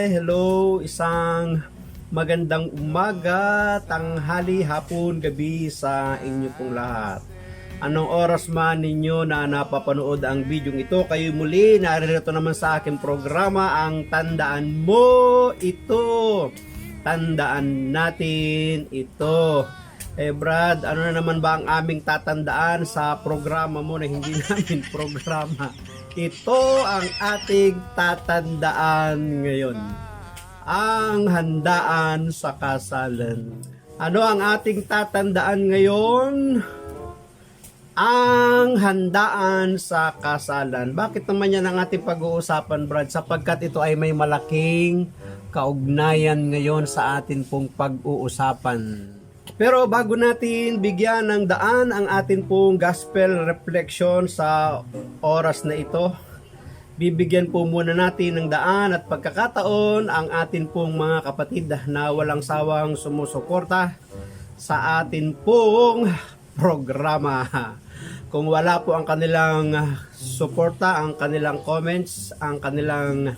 hello, isang magandang umaga, tanghali, hapon, gabi sa inyo pong lahat. Anong oras man ninyo na napapanood ang video ito, kayo muli naririto naman sa aking programa, ang Tandaan Mo Ito. Tandaan natin ito. Brad, ano na naman ba ang aming tatandaan sa programa mo na hindi namin programa? Ito ang ating tatandaan ngayon. Ang handaan sa kasalan. Ano ang ating tatandaan ngayon? Ang handaan sa kasalan. Bakit naman yan ang ating pag-uusapan, Brad? Sapagkat ito ay may malaking kaugnayan ngayon sa atin pong pag-uusapan. Pero bago natin bigyan ng daan ang atin pong gospel reflection sa oras na ito, bibigyan po muna natin ng daan at pagkakataon ang atin pong mga kapatid na walang sawang sumusuporta sa atin pong programa. Kung wala po ang kanilang suporta, ang kanilang comments, ang kanilang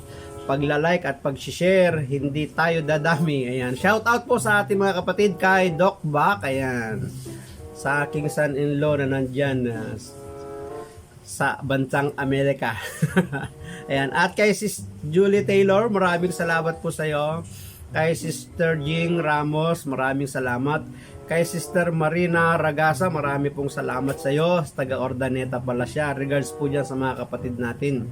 pagla-like at pag-share, hindi tayo dadami. Ayan. Shout out po sa ating mga kapatid kay Doc Bac. Ayan. Sa aking son-in-law na nandyan sa bansang Amerika. Ayan. At kay Sis Julie Taylor, maraming salamat po sa iyo. Kay Sister Jing Ramos, maraming salamat. Kay Sister Marina Ragasa, marami pong salamat sa iyo. Taga-Ordaneta pala siya. Regards po dyan sa mga kapatid natin.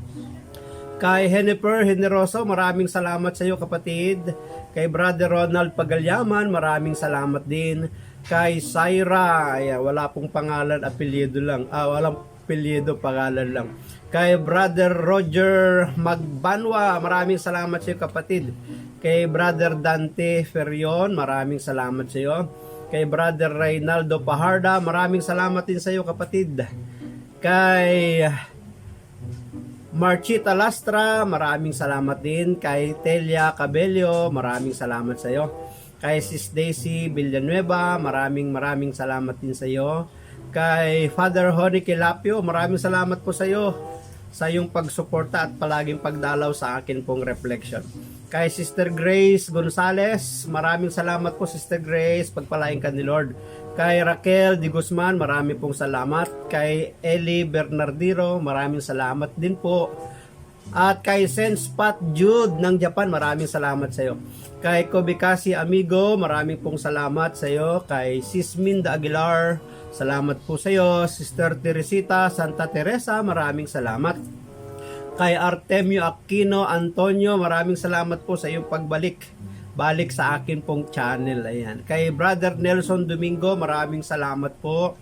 Kay Jennifer Generoso, maraming salamat sa iyo kapatid. Kay Brother Ronald Pagalyaman, maraming salamat din. Kay Syra, ayan, wala pong pangalan, apelyido lang. Walang apelyido, pangalan lang. Kay Brother Roger Magbanwa, maraming salamat sa iyo kapatid. Kay Brother Dante Ferion, maraming salamat sa iyo. Kay Brother Reynaldo Paharda, maraming salamat din sa iyo kapatid. Kay Marchita Lastra, maraming salamat din. Kay Telia Cabello, maraming salamat sa iyo. Kay Sis Daisy Villanueva, maraming salamat din sa iyo. Kay Father Honey Kilapio, maraming salamat po sa iyo sa iyong pagsuporta at palaging pagdalaw sa akin pong reflection. Kay Sister Grace Gonzales, maraming salamat po Sister Grace, pagpalain ka ni Lord. Kay Raquel Di Guzman, marami pong salamat. Kay Eli Bernardino, maraming salamat din po. At kay Senspat Jude ng Japan, maraming salamat sa iyo. Kay Kobikasi Amigo, maraming pong salamat sa iyo. Kay Sis Minda Aguilar, salamat po sa iyo. Sister Teresita Santa Teresa, maraming salamat. Kay Artemio Aquino Antonio, maraming salamat po sa iyong balik sa akin pong channel. Ayan. Kay Brother Nelson Domingo, maraming salamat po.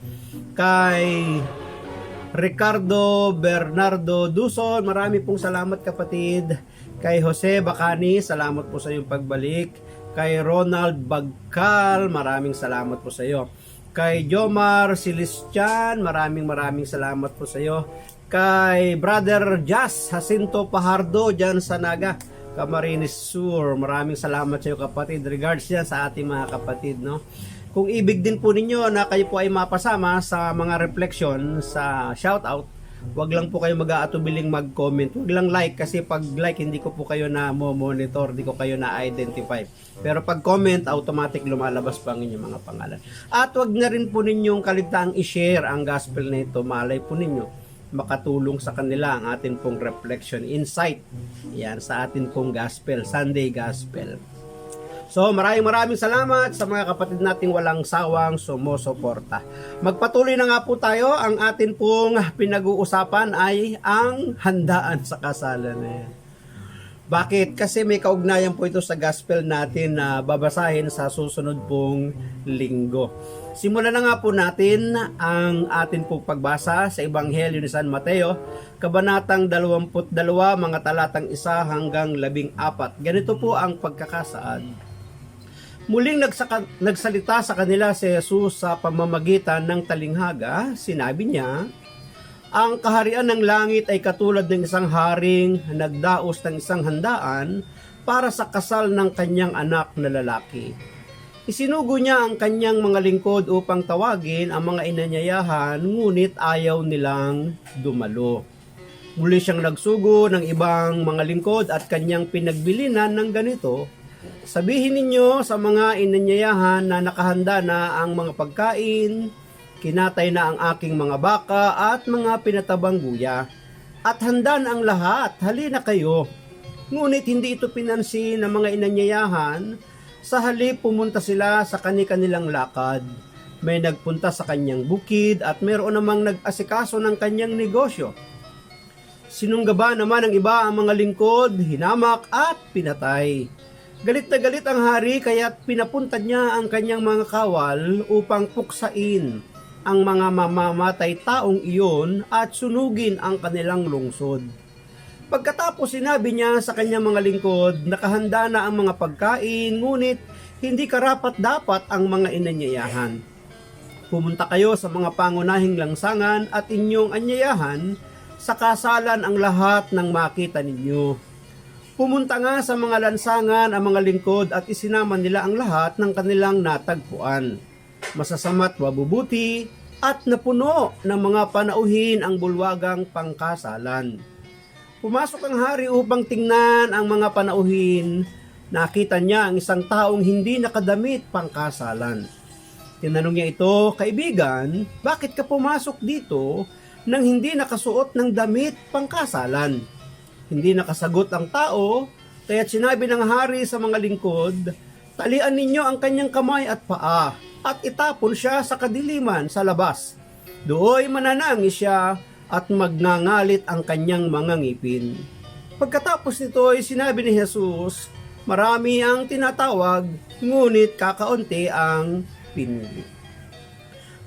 Kay Ricardo Bernardo Duson, maraming pong salamat kapatid. Kay Jose Bacani, salamat po sa iyong pagbalik. Kay Ronald Bagcal, maraming salamat po sa iyo. Kay Jomar Celestian, maraming salamat po sa iyo. Kay Brother Jas Jacinto Pahardo dyan sa Naga, Camarines Sur, maraming salamat sa iyo kapatid. Regards yan sa ating mga kapatid, no? Kung ibig din po ninyo na kayo po ay mapasama sa mga reflection sa shoutout, wag lang po kayo mag-aatubiling mag-comment. Wag lang like, kasi pag like hindi ko po kayo na monitor, hindi ko kayo na identify. Pero pag comment, automatic lumalabas pa ang inyong mga pangalan. At wag na rin po ninyong kaligtaang i-share ang gospel na ito. Malay po ninyo makatulong sa kanila ang ating pong reflection insight. Yan sa ating pong gospel, Sunday gospel. So maraming salamat sa mga kapatid nating walang sawang sumusuporta. Magpatuloy na nga po tayo. Ang atin pong pinag-uusapan ay ang handaan sa kasalan. Bakit? Kasi may kaugnayan po ito sa gospel natin na babasahin sa susunod pong linggo. Simulan na nga po natin ang atin pong pagbasa sa Ebanghelyo ni San Mateo, kabanatang 22, mga talatang 1 hanggang 14. Ganito po ang pagkakasaad. Muling nagsalita sa kanila si Jesus sa pamamagitan ng talinghaga. Sinabi niya, ang kaharian ng langit ay katulad ng isang haring nagdaos ng isang handaan para sa kasal ng kanyang anak na lalaki. Isinugo niya ang kanyang mga lingkod upang tawagin ang mga inanyayahan, ngunit ayaw nilang dumalo. Muli siyang nagsugo ng ibang mga lingkod at kanyang pinagbilinan ng ganito, sabihin ninyo sa mga inanyayahan na nakahanda na ang mga pagkain, kinatay na ang aking mga baka at mga pinatabang guya, at handa na ang lahat, halina kayo. Ngunit hindi ito pinansin ng mga inanyayahan, sa halip pumunta sila sa kanilang lakad. May nagpunta sa kanyang bukid at mayroon namang nag-asikaso ng kanyang negosyo. Sinunggaba naman ng iba ang mga lingkod, hinamak at pinatay. Galit na galit ang hari kaya't pinapunta niya ang kanyang mga kawal upang puksain ang mga mamamatay taong iyon at sunugin ang kanilang lungsod. Pagkatapos sinabi niya sa kanyang mga lingkod, nakahanda na ang mga pagkain, ngunit hindi karapat-dapat ang mga inanyayahan. Pumunta kayo sa mga pangunahing langsangan at inyong anyayahan, sa kasalan ang lahat ng makita ninyo. Pumunta nga sa mga lansangan ang mga lingkod at isinama nila ang lahat ng kanilang natagpuan. Masasama't mabubuti at napuno ng mga panauhin ang bulwagang pangkasalan. Pumasok ang hari upang tingnan ang mga panauhin. Nakita niya ang isang taong hindi nakadamit pangkasalan. Tinanong niya ito, kaibigan, bakit ka pumasok dito nang hindi nakasuot ng damit pangkasalan? Hindi nakasagot ang tao, kaya't sinabi ng hari sa mga lingkod, talian ninyo ang kanyang kamay at paa, at itapon siya sa kadiliman sa labas. Dooy mananangis siya at magngangalit ang kanyang mga ngipin. Pagkatapos nito ay sinabi ni Jesus, marami ang tinatawag, ngunit kakaunti ang pinili.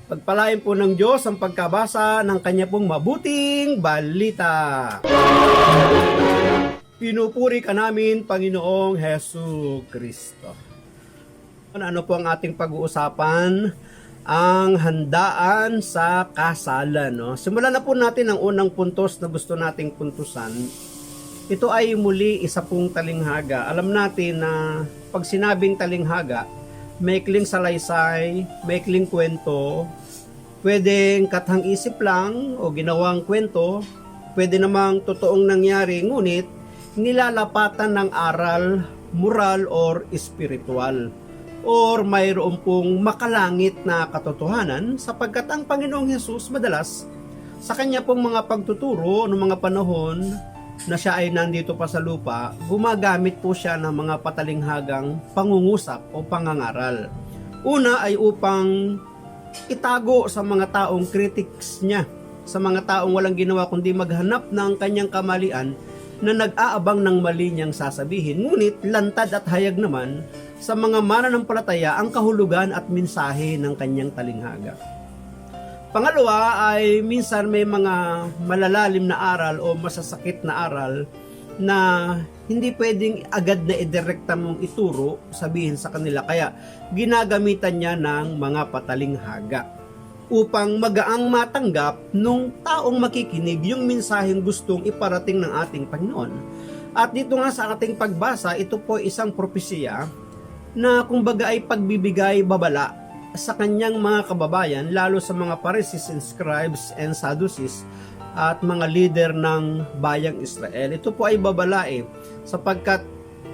Pagpalain po ng Diyos ang pagkabasa ng kanya pong mabuting balita. Pinupuri ka namin, Panginoong Hesu Kristo. Ano po ang ating pag-uusapan? Ang handaan sa kasalan. No? Simulan na po natin ang unang puntos na gusto nating puntusan. Ito ay muli isa pong talinghaga. Alam natin na pag sinabing talinghaga, maikling salaysay, maikling kwento, pwedeng kathang-isip lang o ginawang kwento, pwede namang totoong nangyari, ngunit nilalapatan ng aral, moral or spiritual, or mayroon pong makalangit na katotohanan sapagkat ang Panginoong Hesus madalas sa kanya pong mga pagtuturo ng mga panahon na siya ay nandito pa sa lupa, gumagamit po siya ng mga patalinghagang pangungusap o pangangaral. Una ay upang itago sa mga taong critics niya, sa mga taong walang ginawa kundi maghanap ng kanyang kamalian na nag-aabang ng mali niyang sasabihin. Ngunit lantad at hayag naman sa mga mananampalataya ang kahulugan at mensahe ng kanyang talinghaga. Pangalawa ay minsan may mga malalalim na aral o masasakit na aral na hindi pwedeng agad na idirekta mong ituro, sabihin sa kanila. Kaya ginagamitan niya ng mga patalinghaga upang magaang matanggap nung taong makikinig yung mensaheng gustong iparating ng ating Panginoon. At dito nga sa ating pagbasa, ito po isang propesiya na kumbaga ay pagbibigay babala sa kanyang mga kababayan, lalo sa mga Pharisees and Scribes and Sadducees at mga leader ng bayang Israel. Ito po ay babala sapagkat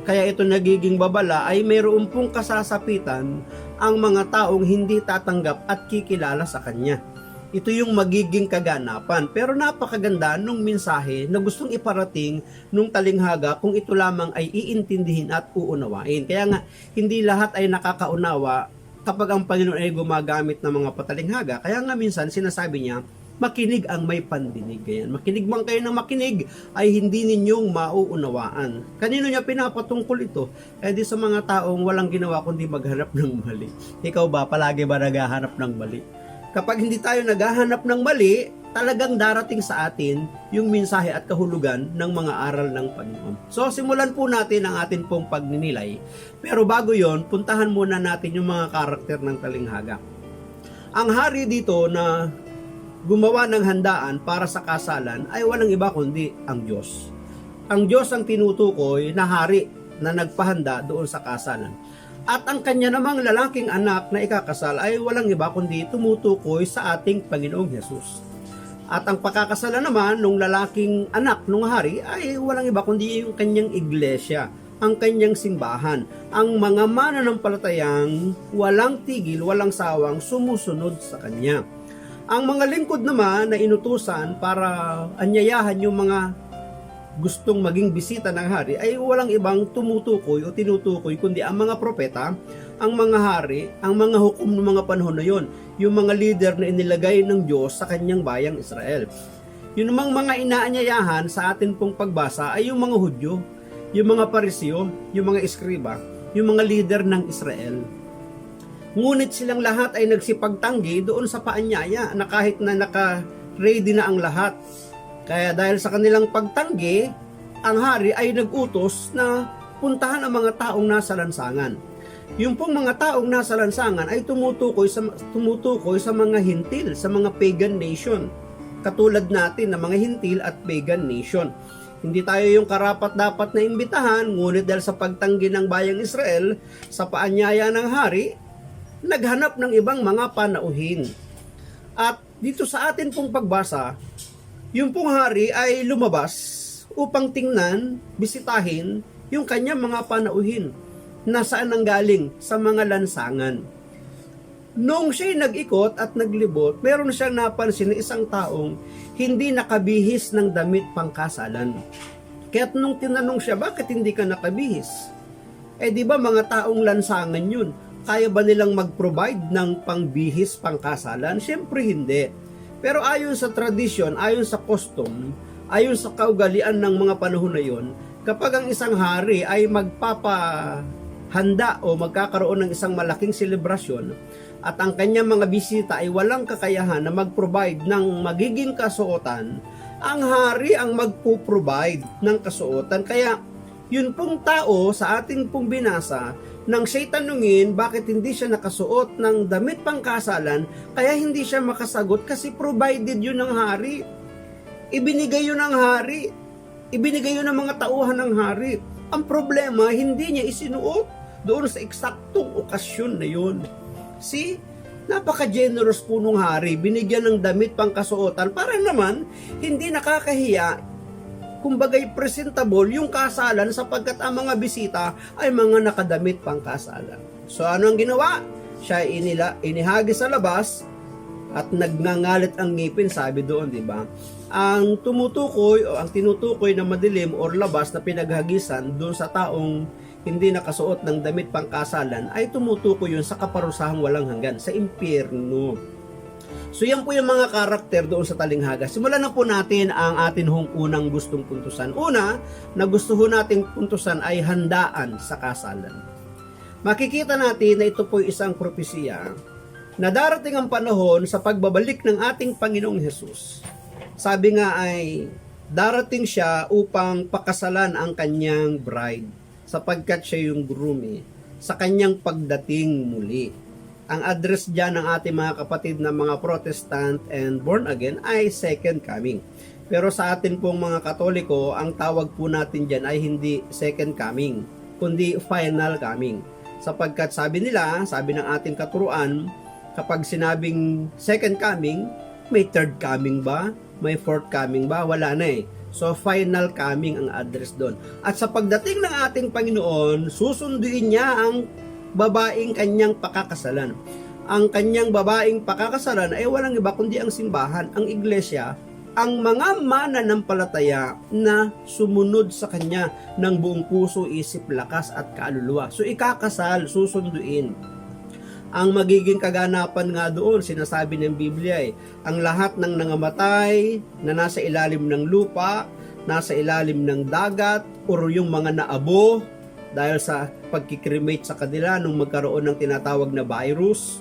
kaya ito nagiging babala ay mayroon pong kasasapitan ang mga taong hindi tatanggap at kikilala sa kanya. Ito yung magiging kaganapan. Pero napakaganda nung mensahe na gustong iparating nung talinghaga kung ito lamang ay iintindihin at uunawain. Kaya nga, hindi lahat ay nakakaunawa kapag ang Panginoon ay gumagamit ng mga patalinghaga. Kaya nga minsan sinasabi niya, makinig ang may pandinig. Ganyan. Makinig man kayo ng makinig ay hindi ninyong mauunawaan. Kanino niya pinapatungkol ito? Kaya di sa mga taong walang ginawa kundi maghanap ng mali. Ikaw ba, palagi ba naghahanap ng mali? Kapag hindi tayo naghahanap ng mali, talagang darating sa atin yung mensahe at kahulugan ng mga aral ng Panginoon. So, simulan po natin ang atin pong pagninilay. Pero bago yon, puntahan muna natin yung mga karakter ng talinghaga. Ang hari dito na gumawa ng handaan para sa kasalan ay walang iba kundi ang Diyos. Ang Diyos ang tinutukoy na hari na nagpahanda doon sa kasalan. At ang kanya namang lalaking anak na ikakasal ay walang iba kundi tumutukoy sa ating Panginoong Hesus. At ang pakakasalan naman ng lalaking anak ng hari ay walang iba kundi yung kanyang iglesia, ang kanyang simbahan, ang mga mananampalatayang walang tigil, walang sawang sumusunod sa kanya. Ang mga lingkod naman na inutusan para anyayahan yung mga gustong maging bisita ng hari ay walang ibang tumutukoy o tinutukoy kundi ang mga propeta, ang mga hari, ang mga hukom ng mga panahon na yon, yung mga leader na inilagay ng Diyos sa kanyang bayang Israel. Yun namang mga inaanyayahan sa atin pong pagbasa ay yung mga Hudyo, yung mga Pariseo, yung mga Eskriba, yung mga leader ng Israel. Ngunit silang lahat ay nagsipagtanggi doon sa paanyaya na kahit na naka-ready na ang lahat. Kaya dahil sa kanilang pagtanggi, ang hari ay nag-utos na puntahan ang mga taong nasa lansangan. Yung pong mga taong nasa lansangan ay tumutukoy sa mga hintil, sa mga pagan nation. Katulad natin na mga hintil at pagan nation. Hindi tayo yung karapat-dapat na imbitahan, ngunit dahil sa pagtanggi ng bayang Israel, sa paanyaya ng hari, naghanap ng ibang mga panauhin. At dito sa atin pong pagbasa, yung pong hari ay lumabas upang tingnan, bisitahin yung kanyang mga panauhin na saan nanggaling sa mga lansangan. Nung siya'y nag-ikot at naglibot, meron siyang napansin na isang taong hindi nakabihis ng damit pangkasalan. Kaya't nung tinanong siya, bakit hindi ka nakabihis? Di ba mga taong lansangan yun? Kaya ba nilang mag-provide ng pangbihis pangkasalan? Siyempre hindi. Pero ayon sa tradisyon, ayon sa custom, ayon sa kaugalian ng mga panahon na yon, kapag ang isang hari ay magpapahanda o magkakaroon ng isang malaking selebrasyon at ang kanyang mga bisita ay walang kakayahan na mag-provide ng magiging kasuotan, ang hari ang magpo-provide ng kasuotan. Kaya yun pong tao sa ating pong binasa, nang siya'y tanungin bakit hindi siya nakasuot ng damit pangkasalan, kaya hindi siya makasagot kasi provided yun ng hari. Ibinigay yun ng hari. Ibinigay yun ng mga tauhan ng hari. Ang problema, hindi niya isinuot doon sa eksaktong okasyon na yun. See? Napaka-generous po nung hari. Binigyan ng damit pangkasuotan para naman hindi nakakahiya, kumbagay presentable yung kasalan sapagkat ang mga bisita ay mga nakadamit pang kasalan. So ano ang ginawa? Siya inihagi sa labas at nagngangalit ang ngipin, sabi doon, di ba? Ang tumutukoy o ang tinutukoy na madilim o labas na pinaghagisan doon sa taong hindi nakasuot ng damit pang kasalan ay tumutukoy yun sa kaparusahang walang hanggan, sa impyerno. So yan po yung mga karakter doon sa talinghaga. Simulan na po natin ang atin hong unang gustong puntusan. Una, na gusto ho nating puntusan ay handaan sa kasalan. Makikita natin na ito po isang propesiya na darating ang panahon sa pagbabalik ng ating Panginoong Hesus. Sabi nga ay darating siya upang pakasalan ang kanyang bride sapagkat siya yung groom sa kanyang pagdating muli. Ang address dyan ng ating mga kapatid na mga Protestant and born again ay second coming. Pero sa atin pong mga Katoliko, ang tawag po natin dyan ay hindi second coming, kundi final coming. Sapagkat sabi nila, sabi ng ating katuruan, kapag sinabing second coming, may third coming ba? May fourth coming ba? Wala na So final coming ang address doon. At sa pagdating ng ating Panginoon, susunduin niya ang babaeng kanyang pakakasalan. Ang kanyang babaeng pakakasalan ay walang iba kundi ang simbahan, ang iglesia, ang mga mananampalataya na sumunod sa kanya ng buong puso, isip, lakas at kaluluwa. So ikakasal, susunduin. Ang magiging kaganapan nga doon, sinasabi ng Biblia ang lahat ng nangamatay na nasa ilalim ng lupa, nasa ilalim ng dagat, o yung mga naabo dahil sa pagkikremate sa kanila nung magkaroon ng tinatawag na virus,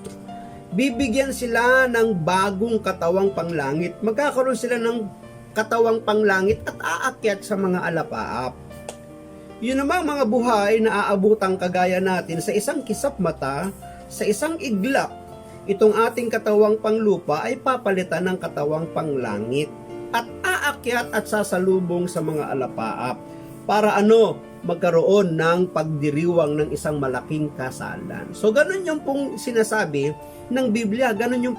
bibigyan sila ng bagong katawang panglangit. Magkakaroon sila ng katawang panglangit at aakyat sa mga alapaap. Yun namang mga buhay na aabutang kagaya natin sa isang kisap mata, sa isang iglap, itong ating katawang panglupa ay papalitan ng katawang panglangit at aakyat at sasalubong sa mga alapaap. Para magkaroon ng pagdiriwang ng isang malaking kasalan. So ganun yung pong sinasabi ng Biblia, ganun yung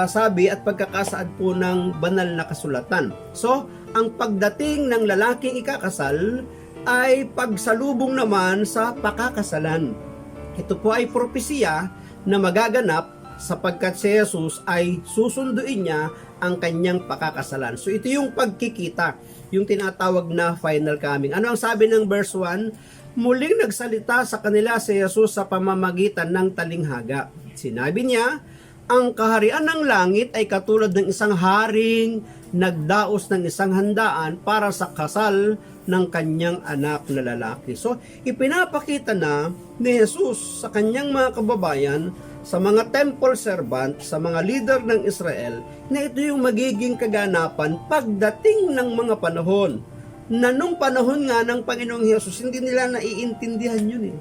sabi at pagkakasaad po ng banal na kasulatan. So, ang pagdating ng lalaking ikakasal ay pagsalubong naman sa pakakasalan. Ito po ay propesiya na magaganap sapagkat si Jesus ay susunduin niya ang kanyang pakakasalan. So ito yung pagkikita, yung tinatawag na final coming. Ano ang sabi ng verse 1? Muling nagsalita sa kanila si Jesus sa pamamagitan ng talinghaga. Sinabi niya, ang kaharian ng langit ay katulad ng isang haring nagdaos ng isang handaan para sa kasal ng kanyang anak na lalaki. So, ipinapakita na ni Jesus sa kanyang mga kababayan, sa mga temple servant, sa mga leader ng Israel, na ito yung magiging kaganapan pagdating ng mga panahon. Na nung panahon nga ng Panginoong Jesus, hindi nila naiintindihan yun eh.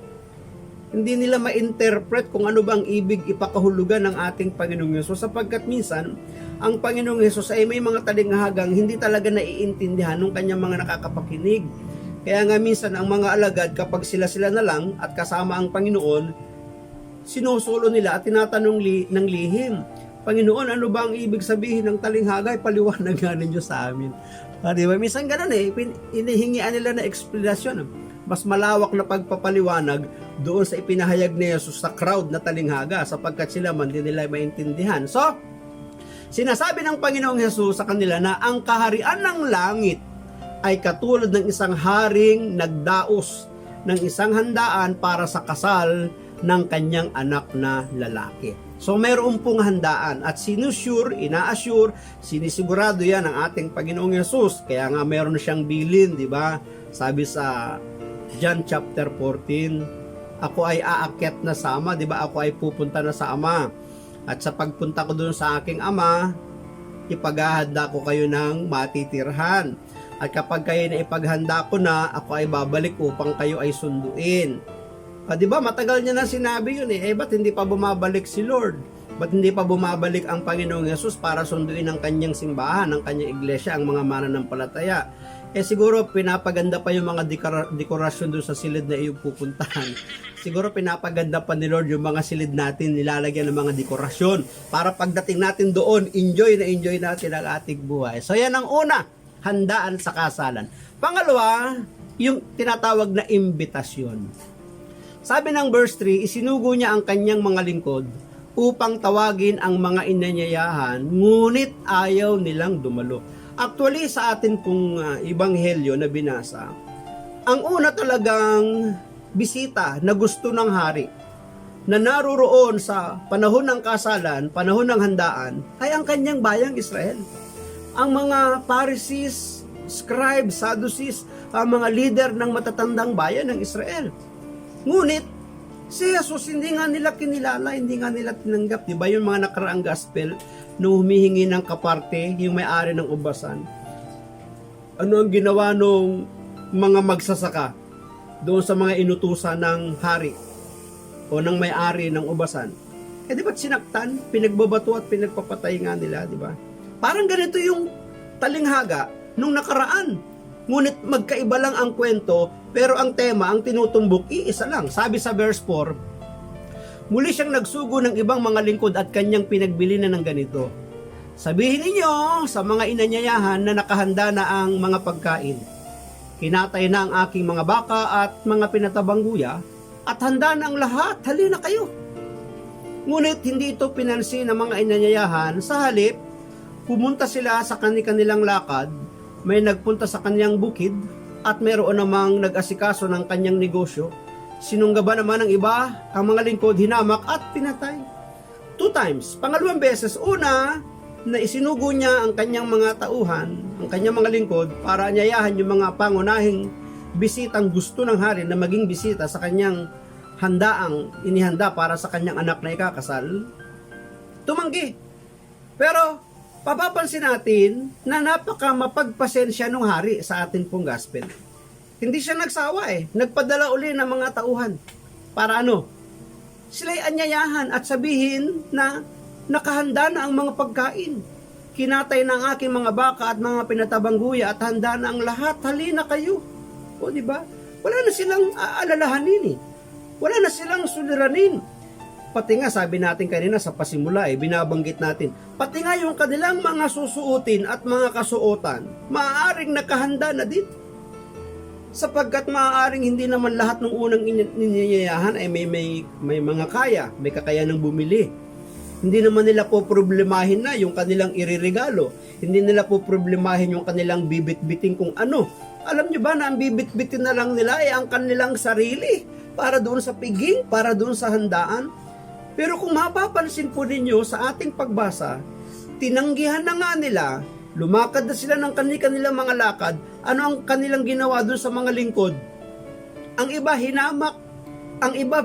Hindi nila ma-interpret kung ano bang ibig ipakahulugan ng ating Panginoong Hesus, sapagkat minsan ang Panginoong Hesus ay may mga talinghagang hindi talaga naiintindihan ng kanyang mga nakakapakinig. Kaya nga minsan ang mga alagad, kapag sila na lang at kasama ang Panginoon, sinusulo nila at tinatanong ng lihim, Panginoon, ano ba ang ibig sabihin ng talinghaga? Paliwanag nga ninyo sa amin. Diba? Minsan ganun eh, inihingian nila na eksplanasyon. Mas malawak na pagpapaliwanag doon sa ipinahayag ni Jesus sa crowd na talinghaga, sapagkat sila man din nila maintindihan. So, sinasabi ng Panginoong Jesus sa kanila na ang kaharian ng langit ay katulad ng isang haring nagdaos ng isang handaan para sa kasal ng kanyang anak na lalaki. So, mayroon pong handaan at ina-assure, sinisigurado yan ng ating Panginoong Jesus. Kaya nga mayroon siyang bilin, di ba? Sabi sa John chapter 14, ako ay aakyat na sa Ama, di ba? Ako ay pupunta na sa Ama. At sa pagpunta ko doon sa aking Ama, ipaghahanda ko kayo ng matitirhan. At kapag kayo na ipaghanda ko na, ako ay babalik upang kayo ay sunduin. Di ba? Matagal niya na sinabi yun eh. Ba't hindi pa bumabalik si Lord? Ba't hindi pa bumabalik ang Panginoong Hesus para sunduin ang kanyang simbahan, ang kanyang iglesia, ang mga mananampalataya? Siguro pinapaganda pa yung mga dekorasyon doon sa silid na iyong pupuntahan. Siguro pinapaganda pa ni Lord yung mga silid natin, nilalagyan ng mga dekorasyon para pagdating natin doon, enjoy natin ang ating buhay. So yan ang una, handaan sa kasalan. Pangalawa, yung tinatawag na imbitasyon. Sabi ng verse 3, isinugo niya ang kanyang mga lingkod upang tawagin ang mga inanyayahan, ngunit ayaw nilang dumalo. Actually, sa atin pong ebanghelyo na binasa, ang una talagang bisita na gusto ng hari na naruroon sa panahon ng kasalan, panahon ng handaan, ay ang kanyang bayang Israel. Ang mga Pharisees, scribes, Sadducees, ang mga leader ng matatandang bayan ng Israel. Ngunit, si Jesus hindi nga nila kinilala, hindi nga nila tinanggap. Diba yung mga nakaraang gospel, nung humihingi ng kaparte, yung may-ari ng ubasan, ano ang ginawa nung mga magsasaka doon sa mga inutusan ng hari o ng may-ari ng ubasan? Di ba't sinaktan, pinagbabato at pinagpapatay nga nila, di ba? Parang ganito yung talinghaga nung nakaraan. Ngunit magkaiba lang ang kwento, pero ang tema, ang tinutumbok, iisa lang. Sabi sa verse 4, muli siyang nagsugo ng ibang mga lingkod at kanyang pinagbili na ng ganito. Sabihin ninyo sa mga inanyayahan na nakahanda na ang mga pagkain. Kinatay na ang aking mga baka at mga pinatabang guya at handa na ang lahat, halina kayo. Ngunit hindi ito pinansin ng mga inanyayahan. Sa halip, pumunta sila sa kanilang lakad, may nagpunta sa kanyang bukid at mayroon namang nag-asikaso ng kanyang negosyo. Sinunggaba naman ng iba, ang mga lingkod hinamak at pinatay. 2 times. Pangalawang beses, una, na isinugo niya ang kanyang mga tauhan, ang kanyang mga lingkod, para anyayahan yung mga pangunahing bisitang gusto ng hari na maging bisita sa kanyang handaang inihanda para sa kanyang anak na ikakasal. Tumanggi. Pero, papapansin natin na napaka mapagpasensya ng hari sa atin pong gospel. Hindi siya nagsawa nagpadala uli ng mga tauhan. Para ano? Sila'y anyayahan at sabihin na nakahanda na ang mga pagkain. Kinatay na ang aking mga baka at mga pinatabang guya at handa na ang lahat. Halina kayo. O di ba? Wala na silang aalalahanin Wala na silang suliranin. Pati nga sabi natin kanina sa pasimula binabanggit natin, pati nga yung kanilang mga susuotin at mga kasuotan, maaaring nakahanda na din. Sapagkat maaaring hindi naman lahat ng unang inyayahan ay may mga kaya, may kakayanang bumili. Hindi naman nila po problemahin na yung kanilang iririgalo. Hindi nila po problemahin yung kanilang bibit-biting kung ano. Alam nyo ba na ang bibit-bitin na lang nila ay ang kanilang sarili para doon sa piging, para doon sa handaan. Pero kung mapapansin po ninyo sa ating pagbasa, tinanggihan na nga nila, lumakad na sila ng kanilang mga lakad. Ano ang kanilang ginawa doon sa mga lingkod? Ang iba hinamak, ang iba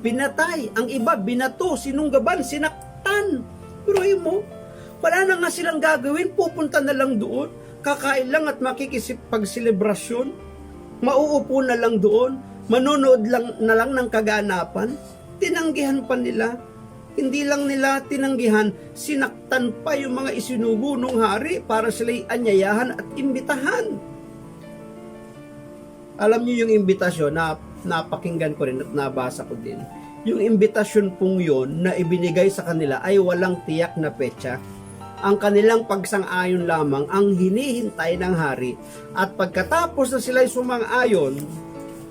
pinatay, ang iba binato, sinunggaban, sinaktan. Pero yun mo, wala na nga silang gagawin, pupunta na lang doon, kakain lang at makikisipag-selebrasyon, mauupo na lang doon, manonood lang na lang ng kaganapan. Tinanggihan pa nila. Hindi lang nila tinanggihan, sinaktan pa yung mga isinugo ng hari para sila'y anyayahan at imbitahan. Alam niyo yung imbitasyon na napakinggan ko rin at nabasa ko din. Yung imbitasyon pong yun na ibinigay sa kanila ay walang tiyak na petsa. Ang kanilang pagsang-ayon lamang ang hinihintay ng hari, at pagkatapos na sila'y sumang-ayon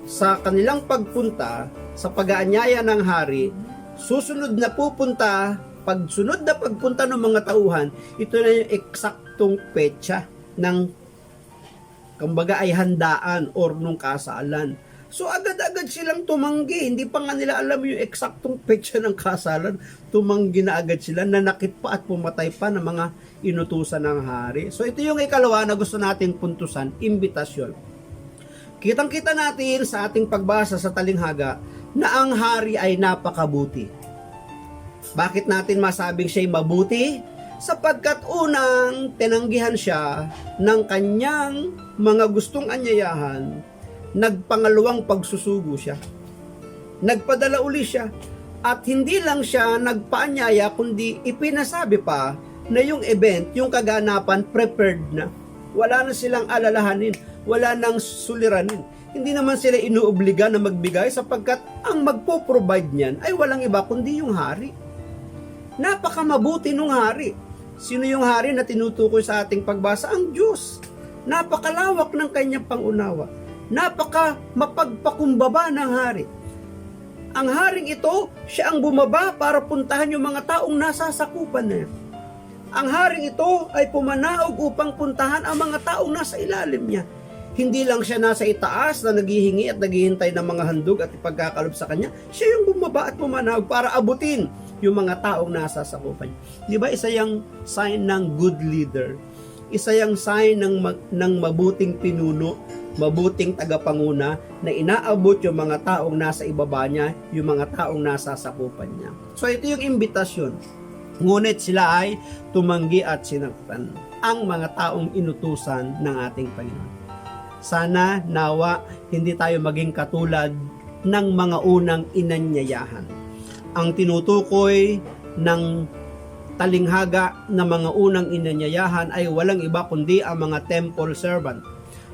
sa kanilang pagpunta sa pag-aanyaya ng hari, susunod na pupunta, pagsunod na pagpunta ng mga tauhan, ito na yung eksaktong petsa ng kumbaga ay handaan or nung kasalan. So agad-agad silang tumanggi, hindi pa nga nila alam yung eksaktong petsa ng kasalan, tumanggi na agad sila, nanakit pa at pumatay pa ng mga inutusan ng hari. So ito yung ikalawa na gusto nating puntusan, imbitasyon. Kitang-kita natin sa ating pagbasa sa talinghaga na ang hari ay napakabuti. Bakit natin masabing siya'y mabuti? Sapagkat unang tinanggihan siya ng kanyang mga gustong anyayahan, nagpangalawang pagsusugo siya. Nagpadala uli siya. At hindi lang siya nagpaanyaya, kundi ipinasabi pa na yung event, yung kaganapan, prepared na. Wala na silang alalahanin, wala nang suliranin. Hindi naman sila inuobliga na magbigay sapagkat ang magpo-provide niyan ay walang iba kundi yung hari. Napakamabuti nung hari. Sino yung hari na tinutukoy sa ating pagbasa? Ang Diyos. Napakalawak ng kanyang pangunawa. Napaka mapagpakumbaba ng hari. Ang haring ito, siya ang bumaba para puntahan yung mga taong nasasakupan niya. Ang haring ito ay pumanaog upang puntahan ang mga taong nasa ilalim niya. Hindi lang siya nasa itaas na naghihingi at naghihintay ng mga handog at ipagkakalob sa kanya. Siya yung bumaba at pumanahog para abutin yung mga taong nasa sakupan niya. Di ba isa yung sign ng good leader? Isa yung sign ng mabuting pinuno, mabuting tagapanguna na inaabot yung mga taong nasa ibaba niya, yung mga taong nasa sakupan niya. So ito yung imbitasyon. Ngunit sila ay tumanggi at sinaktan ang mga taong inutusan ng ating Panginoon. Sana, nawa, hindi tayo maging katulad ng mga unang inanyayahan. Ang tinutukoy ng talinghaga na mga unang inanyayahan ay walang iba kundi ang mga temple servant,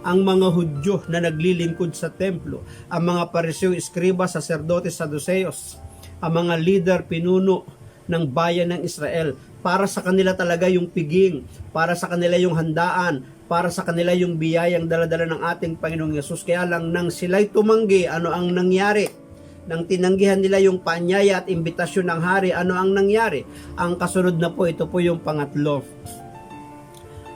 ang mga Hudyo na naglilingkod sa templo, ang mga Pariseo, Eskriba, Saserdotes, Saduceos, ang mga leader, pinuno ng bayan ng Israel. Para sa kanila talaga yung piging, para sa kanila yung handaan, para sa kanila yung biyayang daladala ng ating Panginoong Yesus. Kaya lang nang sila'y tumanggi, ano ang nangyari? Nang tinanggihan nila yung paanyaya at imbitasyon ng hari, ano ang nangyari? Ang kasunod na po, ito po yung pangatlo.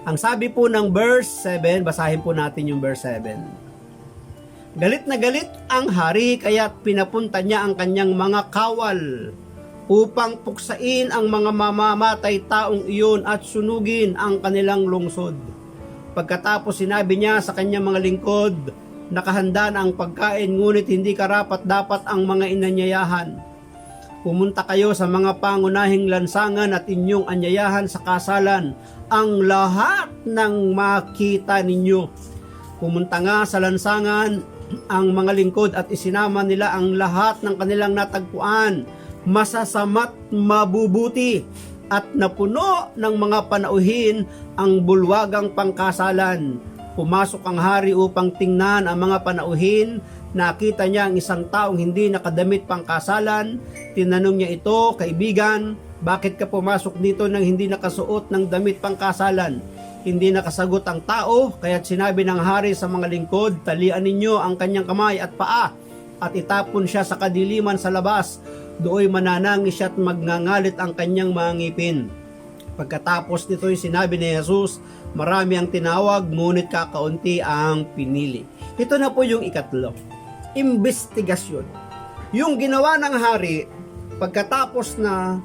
Ang sabi po ng verse 7, basahin po natin yung verse 7. Galit na galit ang hari, kaya pinapunta niya ang kanyang mga kawal upang puksain ang mga mamamatay taong iyon at sunugin ang kanilang lungsod. Pagkatapos sinabi niya sa kanyang mga lingkod, nakahanda na ang pagkain, ngunit hindi karapat-dapat ang mga inanyayahan. Pumunta kayo sa mga pangunahing lansangan at inyong anyayahan sa kasalan ang lahat ng makita ninyo. Pumunta nga sa lansangan ang mga lingkod at isinama nila ang lahat ng kanilang natagpuan, masasama't mabubuti, at napuno ng mga panauhin ang bulwagang pangkasalan. Pumasok ang hari upang tingnan ang mga panauhin, nakita niya ang isang taong hindi nakadamit pangkasalan. Tinanong niya ito, kaibigan, bakit ka pumasok dito nang hindi nakasuot ng damit pangkasalan? Hindi nakasagot ang tao, kaya't sinabi ng hari sa mga lingkod, talian ninyo ang kanyang kamay at paa, at itapon siya sa kadiliman sa labas. Dooy mananangis siya at magngangalit ang kanyang mga ngipin. Pagkatapos nito'y sinabi ni Jesus, marami ang tinawag, ngunit kakaunti ang pinili. Ito na po yung ikatlo. Investigasyon. Yung ginawa ng hari, pagkatapos na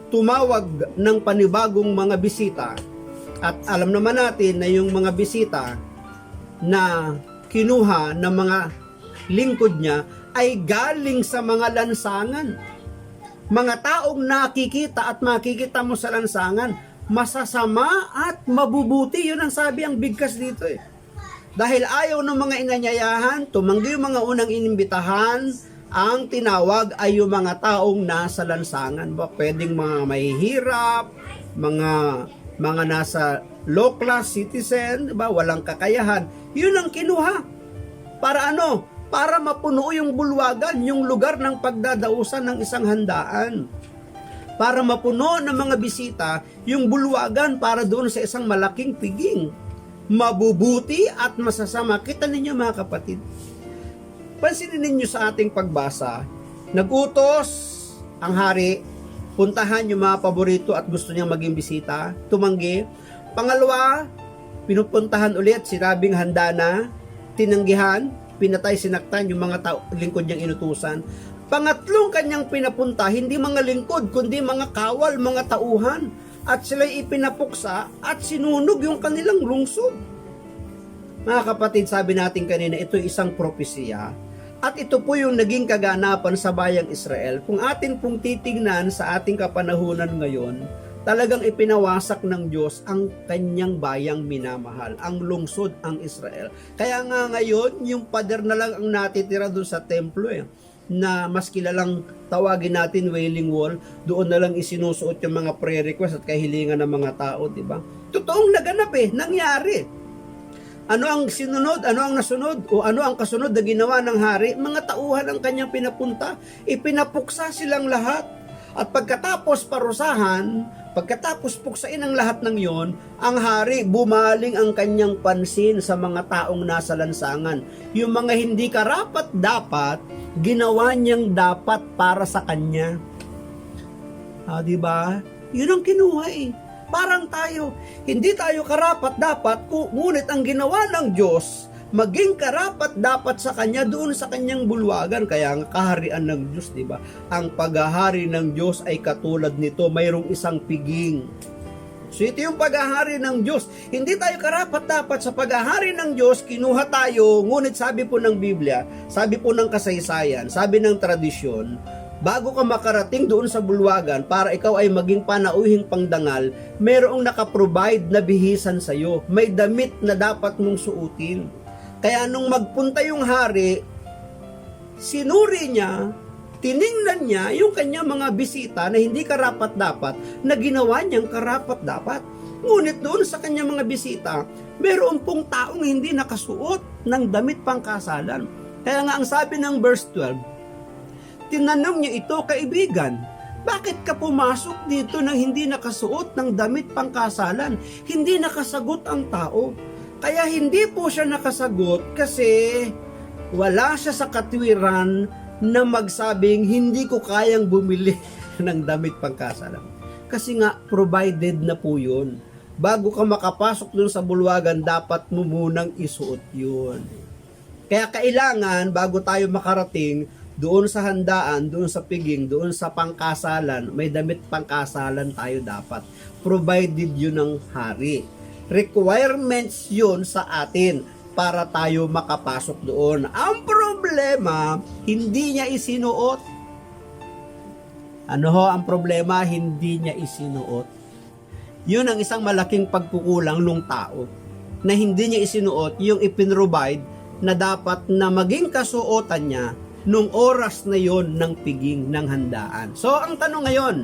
tumawag ng panibagong mga bisita, at alam naman natin na yung mga bisita na kinuha ng mga lingkod niya ay galing sa mga lansangan. Mga taong nakikita at makikita mo sa lansangan, masasama at mabubuti. Yun ang sabi ang bigkas dito eh. Dahil ayaw ng mga inanyayahan, tumanggi yung mga unang inimbitahan, ang tinawag ay yung mga taong nasa lansangan. Pwedeng mga mahihirap, mga nasa low class citizen, diba? Walang kakayahan. Yun ang kinuha. Para ano? Para mapuno yung bulwagan, yung lugar ng pagdadausan ng isang handaan. Para mapuno ng mga bisita yung bulwagan para doon sa isang malaking piging. Mabubuti at masasama. Kita ninyo mga kapatid. Pansinin ninyo sa ating pagbasa, nagutos ang hari, puntahan yung mga paborito at gusto niyang maging bisita, tumanggi. Pangalawa, pinupuntahan ulit, sinabing handa na, tinanggihan, pinatay, sinaktan yung mga lingkod niyang inutusan. Pangatlong kanyang pinapunta, hindi mga lingkod, kundi mga kawal, mga tauhan. At sila'y ipinapuksa at sinunog yung kanilang lungsod. Mga kapatid, sabi natin kanina, ito isang propesya. At ito po yung naging kaganapan sa bayang Israel. Kung atin pong titignan sa ating kapanahunan ngayon, talagang ipinawasak ng Diyos ang kanyang bayang minamahal, ang lungsod, ang Israel. Kaya nga ngayon, yung pader na lang ang natitira doon sa templo na mas kilalang tawagin natin Wailing Wall, doon na lang isinusuot yung mga prayer request at kahilingan ng mga tao, di ba? Totoong naganap nangyari. Ano ang sinunod? Ano ang nasunod? O ano ang kasunod na ginawa ng hari? Mga tauhan ang kanyang pinapunta. Ipinapuksa silang lahat. At pagkatapos parusahan, pagkatapos puksain ang lahat ng yon, ang hari bumaling ang kanyang pansin sa mga taong nasa lansangan. Yung mga hindi karapat-dapat, ginawa niyang dapat para sa kanya. Diba? Yun ang kinuha Parang tayo, hindi tayo karapat-dapat, ngunit ang ginawa ng Diyos, maging karapat-dapat sa Kanya doon sa Kanyang bulwagan. Kaya ang kaharian ng Diyos, di ba? Ang paghahari ng Diyos ay katulad nito, mayroong isang piging. So ito yung paghahari ng Diyos. Hindi tayo karapat-dapat sa paghahari ng Diyos, kinuha tayo, ngunit sabi po ng Biblia, sabi po ng kasaysayan, sabi ng tradisyon, bago ka makarating doon sa bulwagan para ikaw ay maging panauhing pangdangal, mayroong nakaprovide na bihisan sa iyo. May damit na dapat mong suotin. Kaya nung magpunta yung hari, sinuri niya, tiningnan niya yung kanyang mga bisita na hindi karapat-dapat na ginawa niyang karapat-dapat. Ngunit doon sa kanyang mga bisita, mayroon pong taong hindi nakasuot ng damit pangkasalan. Kaya nga ang sabi ng verse 12, tinanong niya ito, kaibigan, bakit ka pumasok dito nang hindi nakasuot ng damit pangkasalan? Hindi nakasagot ang tao. Kaya hindi po siya nakasagot kasi wala siya sa katwiran na magsabing hindi ko kayang bumili ng damit pangkasalan. Kasi nga, provided na po yun. Bago ka makapasok dun sa bulwagan, dapat mo munang isuot yun. Kaya kailangan, bago tayo makarating, doon sa handaan, doon sa piging, doon sa pangkasalan, may damit pangkasalan tayo dapat. Provided yun ng hari. Requirements yun sa atin para tayo makapasok doon. Ang problema, hindi niya isinuot. Ano ho ang problema? Hindi niya isinuot. Yun ang isang malaking pagkukulang ng tao. Na hindi niya isinuot yung ipinrovide na dapat na maging kasuotan niya nung oras na yon ng piging ng handaan. So, ang tanong ngayon,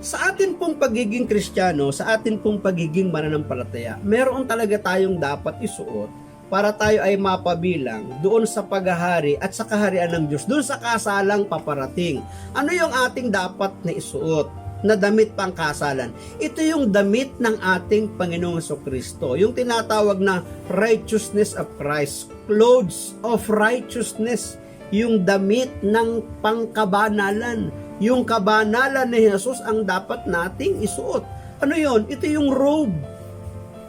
sa atin pong pagiging Kristiyano, sa atin pong pagiging mananampalataya, meron talaga tayong dapat isuot para tayo ay mapabilang doon sa paghahari at sa kaharian ng Diyos, doon sa kasalang paparating. Ano yung ating dapat na isuot na damit pang kasalan? Ito yung damit ng ating Panginoong Jesucristo, yung tinatawag na righteousness of Christ, clothes of righteousness, yung damit ng pangkabanalan, yung kabanalan ni Jesus ang dapat nating isuot. Ano yon? Ito yung robe.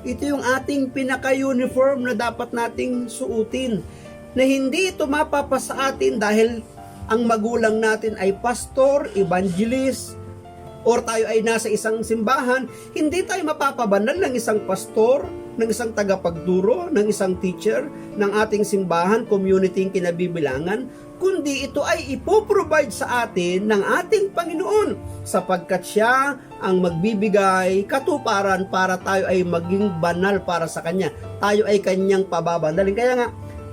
Ito yung ating pinaka-uniform na dapat nating suotin, na hindi ito mapapa sa atin dahil ang magulang natin ay pastor, evangelist, or tayo ay nasa isang simbahan. Hindi tayo mapapabanal ng isang pastor, ng isang tagapagturo, ng isang teacher, ng ating simbahan, community yung kinabibilangan, kundi ito ay ipoprovide sa atin ng ating Panginoon, sapagkat siya ang magbibigay katuparan para tayo ay maging banal para sa Kanya. Tayo ay Kanyang pababandalin. Kaya nga,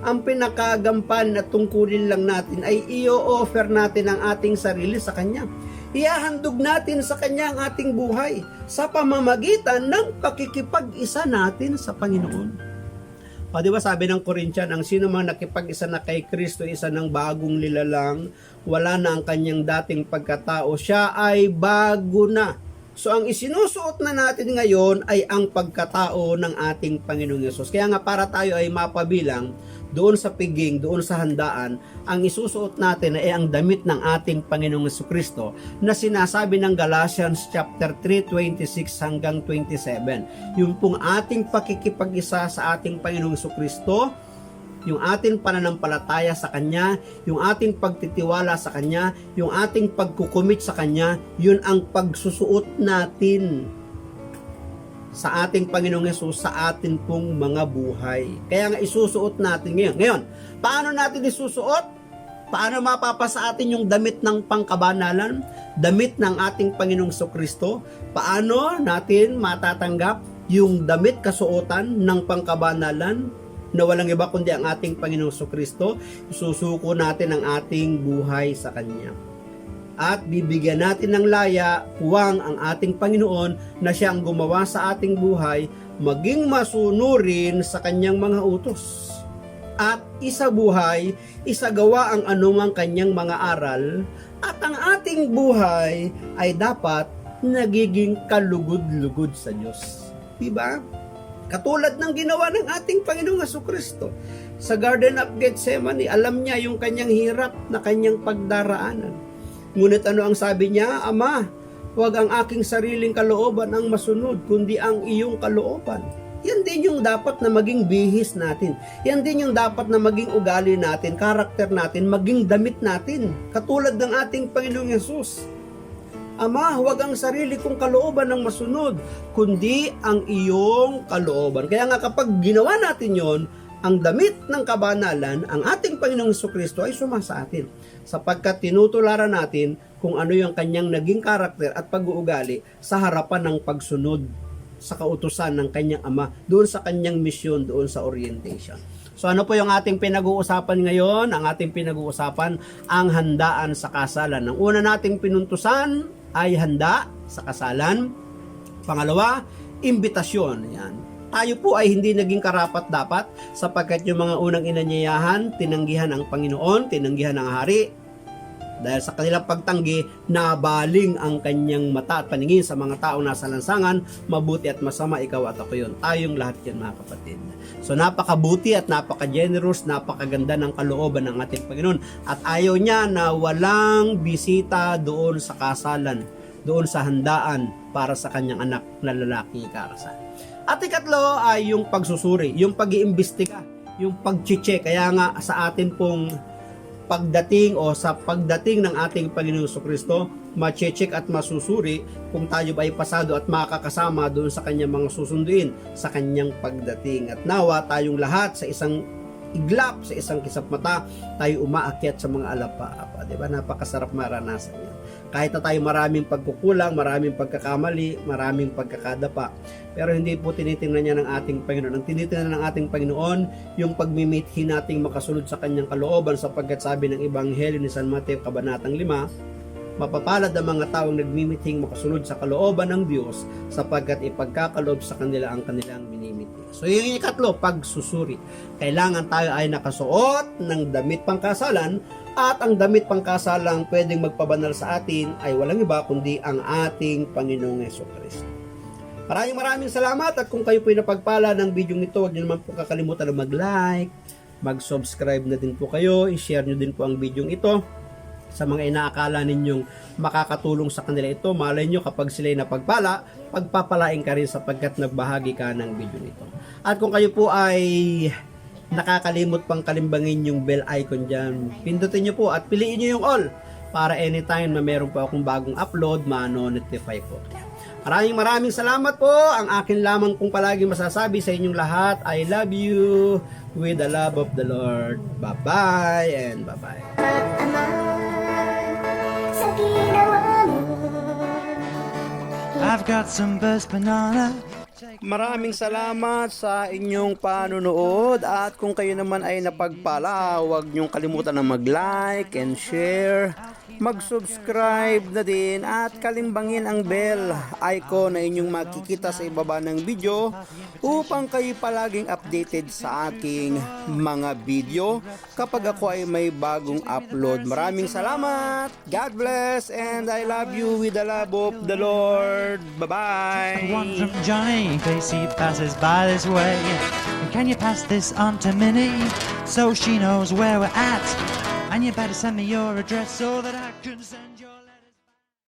ang pinakagampan at tungkulin lang natin ay i-offer natin ang ating sarili sa Kanya. Ihahandog natin sa Kanya ang ating buhay sa pamamagitan ng pakikipag-isa natin sa Panginoon. O, di ba sabi ng Corinthian, ang sino mang nakipag-isa na kay Kristo, isa ng bagong nilalang, wala na ang kanyang dating pagkatao, siya ay bago na. So, ang isinusuot na natin ngayon ay ang pagkatao ng ating Panginoong Yesus. Kaya nga para tayo ay mapabilang doon sa piging, doon sa handaan, ang isusuot natin ay ang damit ng ating Panginoong Jesucristo na sinasabi ng Galatians chapter 3:26 hanggang 27. Yung pong ating pakikipag-isa sa ating Panginoong Jesucristo, yung ating pananampalataya sa Kanya, yung ating pagtitiwala sa Kanya, yung ating pagkukumit sa Kanya, yun ang pagsusuot natin sa ating Panginoong Yesus sa atin pong mga buhay. Kaya nga isusuot natin ngayon. Ngayon, paano natin isusuot? Paano mapapa sa atin yung damit ng pangkabanalan? Damit ng ating Panginoong Jesucristo? Paano natin matatanggap yung damit kasuotan ng pangkabanalan na walang iba kundi ang ating Panginoong Jesucristo? Isusuko natin ang ating buhay sa Kanya. At bibigyan natin ng laya, puwang ang ating Panginoon na siya ang gumawa sa ating buhay, maging masunurin sa Kanyang mga utos. At isabuhay, isagawa ang anumang Kanyang mga aral, at ang ating buhay ay dapat nagiging kalugod-lugod sa Diyos. Diba? Katulad ng ginawa ng ating Panginoong Jesucristo. Sa Garden of Gethsemane, alam niya yung Kanyang hirap na Kanyang pagdaraanan. Ngunit ano ang sabi niya? Ama, huwag ang aking sariling kalooban ang masunod, kundi ang iyong kalooban. Yan din yung dapat na maging bihis natin. Yan din yung dapat na maging ugali natin, karakter natin, maging damit natin. Katulad ng ating Panginoong Yesus. Ama, huwag ang sarili kong kalooban ang masunod, kundi ang iyong kalooban. Kaya nga kapag ginawa natin yon, ang damit ng kabanalan, ang ating Panginoong Jesucristo ay sumasa atin. Sapagkat tinutularan natin kung ano yung kanyang naging karakter at pag-uugali sa harapan ng pagsunod sa kautusan ng kanyang Ama, doon sa kanyang misyon, doon sa orientation. So ano po yung ating pinag-uusapan ngayon? Ang ating pinag-uusapan, ang handaan sa kasalan. Ang una nating pinuntusan ay handa sa kasalan. Pangalawa, imbitasyon. Yan. Tayo po ay hindi naging karapat-dapat sapagkat yung mga unang inanyayahan, tinanggihan ang Panginoon, tinanggihan ang hari. Dahil sa kanilang pagtanggi, nabaling ang kanyang mata at paningin sa mga taong nasa lansangan, mabuti at masama, ikaw at ako yun. Tayong lahat yan, mga kapatid. So napakabuti at napaka-generous, napakaganda ng kalooban ng ating Panginoon. At ayaw niya na walang bisita doon sa kasalan, doon sa handaan para sa kanyang anak na lalaking ikakasal. At ikatlo ay yung pagsusuri, yung pag-iimbestiga, yung pag-check. Kaya nga sa atin pong pagdating o sa pagdating ng ating Panginoong Jesucristo, ma-check at masusuri kung tayo ba ay pasado at makakasama doon sa kanyang mga susunduin sa kanyang pagdating. At nawa tayong lahat sa isang iglap, sa isang kisap mata, tayo umaakyat sa mga alapa-apa. Diba? Napakasarap maranasan yan. Kahit na tayo maraming pagkukulang, maraming pagkakamali, maraming pagkakadapa. Pero hindi po tinitingnan niya ng ating Panginoon. Ang tinitingnan ng ating Panginoon, yung pagmimithi nating makasunod sa kanyang kalooban, sapagkat sabi ng Ebanghelyo ni San Mateo, Kabanatang 5, Mapapalad ang mga taong nagmimithing makasunod sa kalooban ng Diyos sapagkat ipagkakaloob sa kanila ang kanilang minimiti. So yung ikatlo, pagsusuri. Kailangan tayo ay nakasuot ng damit pangkasalan at ang damit pangkasalang pwedeng magpabanal sa atin ay walang iba kundi ang ating Panginoong Jesucristo. Maraming salamat at kung kayo po ay napagpala ng video nito, huwag niyo naman po kakalimutan na mag-like, mag-subscribe na din po kayo, i-share niyo din po ang video ito sa mga inaakala ninyong makakatulong sa kanila ito. Malay nyo kapag sila'y napagpala, pagpapalain ka rin sapagkat nagbahagi ka ng video nito. At kung kayo po ay nakakalimot pang kalimbangin yung bell icon dyan, pindutin nyo po at piliin nyo yung all para anytime na meron po akong bagong upload, ma-notify po. Maraming salamat po. Ang akin lamang pong palagi masasabi sa inyong lahat, I love you with the love of the Lord. Bye-bye and bye-bye. I've got some burst banana. Maraming salamat sa inyong panunood at kung kayo naman ay napagpala, huwag niyong kalimutan na mag-like and share, mag-subscribe na din at kalimbangin ang bell icon na inyong makikita sa ibaba ng video upang kayo palaging updated sa aking mga video kapag ako ay may bagong upload. Maraming salamat, God bless, and I love you with the love of the Lord. Bye-bye. One from Johnny, in case he passes by this way. And can you pass this on to Minnie, so she knows where we're at? And you better send me your address so that I can send